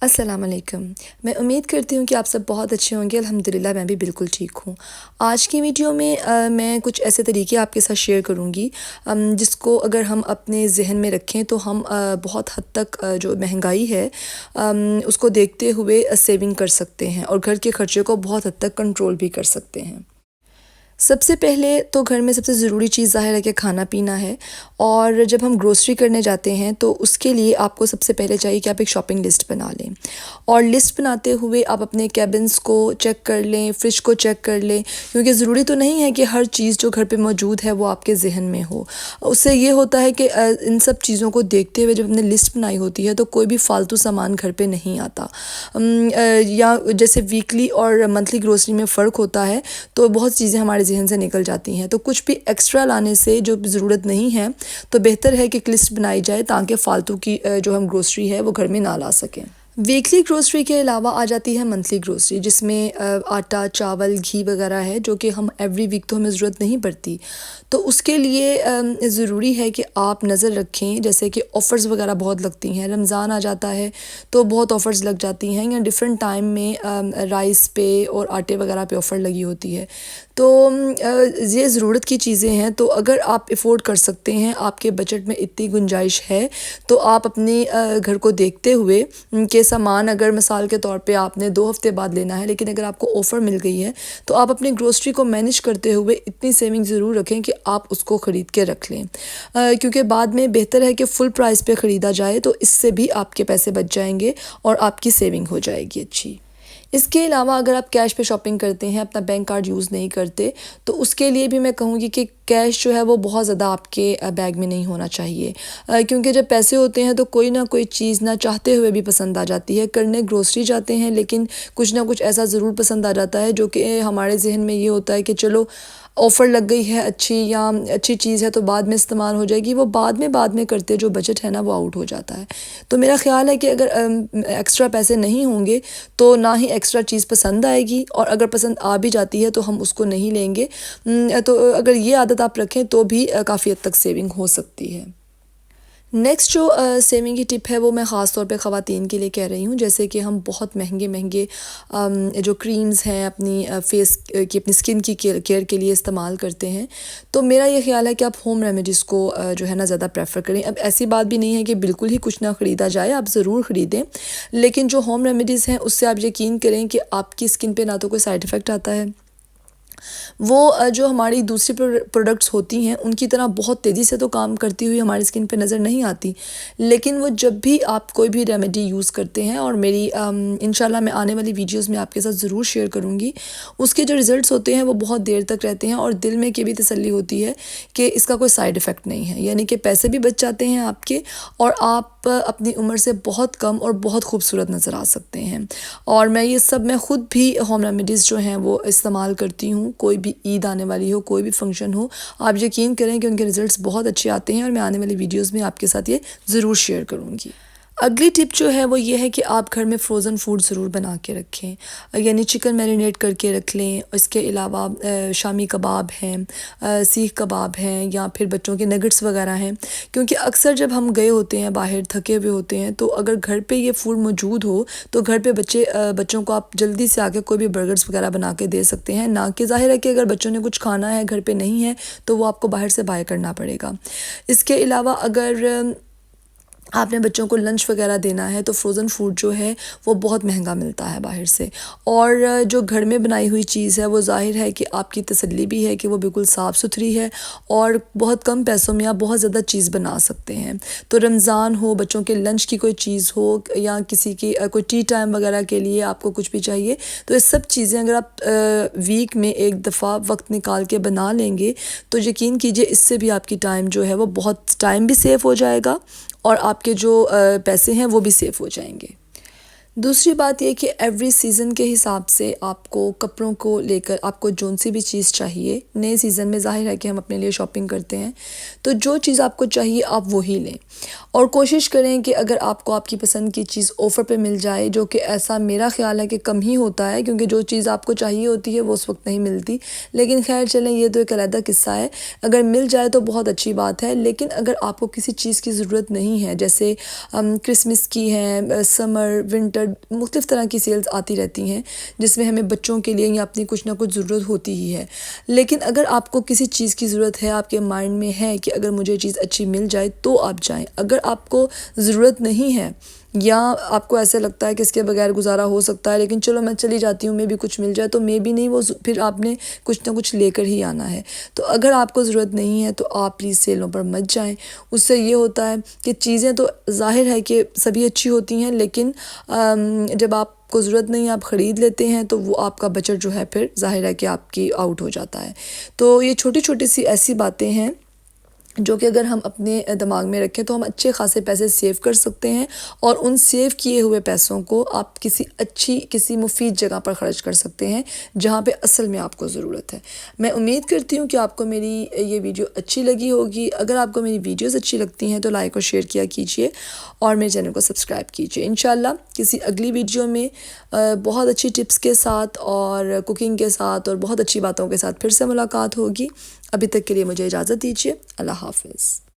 अस्सलाम वालेकुम। मैं उम्मीद करती हूँ कि आप सब बहुत अच्छे होंगे। अल्हम्दुलिल्लाह मैं भी बिल्कुल ठीक हूँ। आज की वीडियो में मैं कुछ ऐसे तरीके आपके साथ शेयर करूँगी जिसको अगर हम अपने ज़हन में रखें तो हम बहुत हद तक जो महंगाई है उसको देखते हुए सेविंग कर सकते हैं और घर के खर्चे को बहुत हद तक कंट्रोल भी कर सकते हैं। सबसे पहले तो घर में सबसे ज़रूरी चीज़ ज़ाहिर है कि खाना पीना है। और जब हम ग्रोसरी करने जाते हैं तो उसके लिए आपको सबसे पहले चाहिए कि आप एक शॉपिंग लिस्ट बना लें। और लिस्ट बनाते हुए आप अपने कैबिन्स को चेक कर लें, फ्रिज को चेक कर लें, क्योंकि ज़रूरी तो नहीं है कि हर चीज़ जो घर पे मौजूद है वो आपके ज़हन में हो। उससे ये होता है कि इन सब चीज़ों को देखते हुए जब हमने लिस्ट बनाई होती है तो कोई भी फ़ालतू सामान घर पे नहीं आता। या जैसे वीकली और मंथली ग्रोसरी में फ़र्क होता है तो बहुत चीज़ें हमारे ज़हन से निकल जाती हैं। तो कुछ भी एक्स्ट्रा लाने से जो ज़रूरत नहीं है तो बेहतर है कि एक लिस्ट बनाई जाए ताकि फ़ालतू की जो हम ग्रोसरी है वो घर में ना ला सकें। वीकली ग्रोसरी के अलावा आ जाती है मंथली ग्रोसरी, जिसमें आटा, चावल, घी वगैरह है जो कि हम एवरी वीक तो हमें ज़रूरत नहीं पड़ती। तो उसके लिए ज़रूरी है कि आप नज़र रखें, जैसे कि ऑफ़र्स वगैरह बहुत लगती हैं। रमज़ान आ जाता है तो बहुत ऑफ़र्स लग जाती हैं, या डिफरेंट टाइम में राइस पे और आटे वगैरह पे ऑफ़र लगी होती है। तो ये ज़रूरत की चीज़ें हैं, तो अगर आप अफोर्ड कर सकते हैं, आपके बजट में इतनी गुंजाइश है तो आप अपने घर को देखते हुए कि सामान अगर मिसाल के तौर पे आपने 2 हफ़्ते बाद लेना है, लेकिन अगर आपको ऑफ़र मिल गई है तो आप अपनी ग्रोसरी को मैनेज करते हुए इतनी सेविंग ज़रूर रखें कि आप उसको ख़रीद के रख लें। क्योंकि बाद में बेहतर है कि फ़ुल प्राइस पे ख़रीदा जाए, तो इससे भी आपके पैसे बच जाएंगे और आपकी सेविंग हो जाएगी अच्छी। इसके अलावा अगर आप कैश पे शॉपिंग करते हैं, अपना बैंक कार्ड यूज़ नहीं करते, तो उसके लिए भी मैं कहूँगी कि कैश जो है वो बहुत ज़्यादा आपके बैग में नहीं होना चाहिए। क्योंकि जब पैसे होते हैं तो कोई ना कोई चीज़ ना चाहते हुए भी पसंद आ जाती है। करने ग्रोसरी जाते हैं लेकिन कुछ ना कुछ ऐसा ज़रूर पसंद आ जाता है जो कि हमारे ज़हन में ये होता है कि चलो ऑफ़र लग गई है अच्छी, या अच्छी चीज़ है तो बाद में इस्तेमाल हो जाएगी। वो बाद में करते जो बजट है ना वो आउट हो जाता है। तो मेरा ख़्याल है कि अगर एक्स्ट्रा पैसे नहीं होंगे तो ना ही एक्स्ट्रा चीज़ पसंद आएगी, और अगर पसंद आ भी जाती है तो हम उसको नहीं लेंगे। तो अगर ये आदत आप रखें तो भी काफ़ी हद तक सेविंग हो सकती है। नेक्स्ट जो सेविंग की टिप है वो मैं ख़ास तौर पे ख़वातीन के लिए कह रही हूँ। जैसे कि हम बहुत महंगे महंगे जो क्रीम्स हैं अपनी फेस की, अपनी स्किन की केयर के लिए इस्तेमाल करते हैं। तो मेरा ये ख़्याल है कि आप होम रेमेडीज़ को जो है ना ज़्यादा प्रेफर करें। अब ऐसी बात भी नहीं है कि बिल्कुल ही कुछ ना ख़रीदा जाए, आप ज़रूर ख़रीदें, लेकिन जो होम रेमेडीज़ हैं उससे आप यकीन करें कि आपकी स्किन पे ना तो कोई साइड इफ़ेक्ट आता है, वो जो हमारी दूसरी प्रोडक्ट्स होती हैं उनकी तरह बहुत तेज़ी से तो काम करती हुई हमारी स्किन पे नज़र नहीं आती, लेकिन वो जब भी आप कोई भी रेमेडी यूज़ करते हैं, और मेरी इंशाल्लाह मैं आने वाली वीडियोस में आपके साथ ज़रूर शेयर करूँगी, उसके जो रिज़ल्ट्स होते हैं वो बहुत देर तक रहते हैं और दिल में की भी तसल्ली होती है कि इसका कोई साइड इफ़ेक्ट नहीं है। यानी कि पैसे भी बच जाते हैं आपके, और आप अपनी उम्र से बहुत कम और बहुत खूबसूरत नज़र आ सकते हैं। और मैं ख़ुद भी होम रेमेडीज़ जो हैं वो इस्तेमाल करती हूँ। कोई भी ईद आने वाली हो, कोई भी फंक्शन हो, आप यकीन करें कि उनके रिज़ल्ट्स बहुत अच्छे आते हैं, और मैं आने वाली वीडियोस में आपके साथ ये ज़रूर शेयर करूँगी। अगली टिप जो है वो ये है कि आप घर में फ़्रोज़न फूड ज़रूर बना के रखें, यानी चिकन मैरिनेट करके रख लें। इसके अलावा शामी कबाब हैं, सीख कबाब हैं, या फिर बच्चों के नगेट्स वगैरह हैं। क्योंकि अक्सर जब हम गए होते हैं बाहर, थके हुए होते हैं, तो अगर घर पे ये फूड मौजूद हो तो घर पे बच्चों को आप जल्दी से आके कोई भी बर्गर्स वगैरह बना के दे सकते हैं। ना कि ज़ाहिर है कि अगर बच्चों ने कुछ खाना है घर पे नहीं है तो वो आपको बाहर से बाय करना पड़ेगा। इसके अलावा अगर आपने बच्चों को लंच वगैरह देना है तो फ्रोज़न फूड जो है वो बहुत महंगा मिलता है बाहर से, और जो घर में बनाई हुई चीज़ है वो ज़ाहिर है कि आपकी तसल्ली भी है कि वो बिल्कुल साफ़ सुथरी है, और बहुत कम पैसों में आप बहुत ज़्यादा चीज़ बना सकते हैं। तो रमज़ान हो, बच्चों के लंच की कोई चीज़ हो, या किसी की कोई टी टाइम वगैरह के लिए आपको कुछ भी चाहिए, तो ये सब चीज़ें अगर आप वीक में एक दफ़ा वक्त निकाल के बना लेंगे तो यकीन कीजिए इससे भी आपकी टाइम जो है वो बहुत टाइम भी सेव हो जाएगा, और आपके जो पैसे हैं वो भी सेफ हो जाएंगे। दूसरी बात ये कि एवरी सीज़न के हिसाब से आपको कपड़ों को लेकर आपको जोन सी भी चीज़ चाहिए, नए सीज़न में ज़ाहिर है कि हम अपने लिए शॉपिंग करते हैं, तो जो चीज़ आपको चाहिए आप वही लें, और कोशिश करें कि अगर आपको आपकी पसंद की चीज़ ऑफ़र पे मिल जाए, जो कि ऐसा मेरा ख़्याल है कि कम ही होता है, क्योंकि जो चीज़ आपको चाहिए होती है वो उस वक्त नहीं मिलती। लेकिन खैर चलें, ये तो एक अलग किस्सा है। अगर मिल जाए तो बहुत अच्छी बात है, लेकिन अगर आपको किसी चीज़ की ज़रूरत नहीं है, जैसे क्रिसमस की है, समर, विंटर विंटर मुख्तलिफ़ तरह की सेल्स आती रहती हैं जिसमें हमें बच्चों के लिए या अपनी कुछ ना कुछ ज़रूरत होती ही है। लेकिन अगर आपको किसी चीज़ की ज़रूरत है, आपके माइंड में है कि अगर मुझे चीज़ अच्छी मिल जाए तो आप जाएं। अगर आपको ज़रूरत नहीं है या आपको ऐसा लगता है कि इसके बगैर गुजारा हो सकता है लेकिन चलो मैं चली जाती हूँ, मे भी कुछ मिल जाए, तो मे भी नहीं, वो फिर आपने कुछ ना कुछ लेकर ही आना है। तो अगर आपको ज़रूरत नहीं है तो आप प्लीज़ सेलों पर मत जाएं। उससे ये होता है कि चीज़ें तो ज़ाहिर है कि सभी अच्छी होती हैं, लेकिन जब आपको ज़रूरत नहीं आप ख़रीद लेते हैं तो वो आपका बजट जो है फिर ज़ाहिर है कि आपकी आउट हो जाता है। तो ये छोटी छोटी सी ऐसी बातें हैं जो कि अगर हम अपने दिमाग में रखें तो हम अच्छे खासे पैसे सेव कर सकते हैं और उन सेव किए हुए पैसों को आप किसी मुफीद जगह पर ख़र्च कर सकते हैं जहाँ पे असल में आपको ज़रूरत है। मैं उम्मीद करती हूँ कि आपको मेरी ये वीडियो अच्छी लगी होगी। अगर आपको मेरी वीडियोस अच्छी लगती हैं तो लाइक और शेयर किया कीजिए और मेरे चैनल को सब्सक्राइब कीजिए। इंशाल्लाह किसी अगली वीडियो में बहुत अच्छी टिप्स के साथ और कुकिंग के साथ और बहुत अच्छी बातों के साथ फिर से मुलाकात होगी। अभी तक के लिए मुझे इजाज़त दीजिए। अल्लाह हाफ़िज़।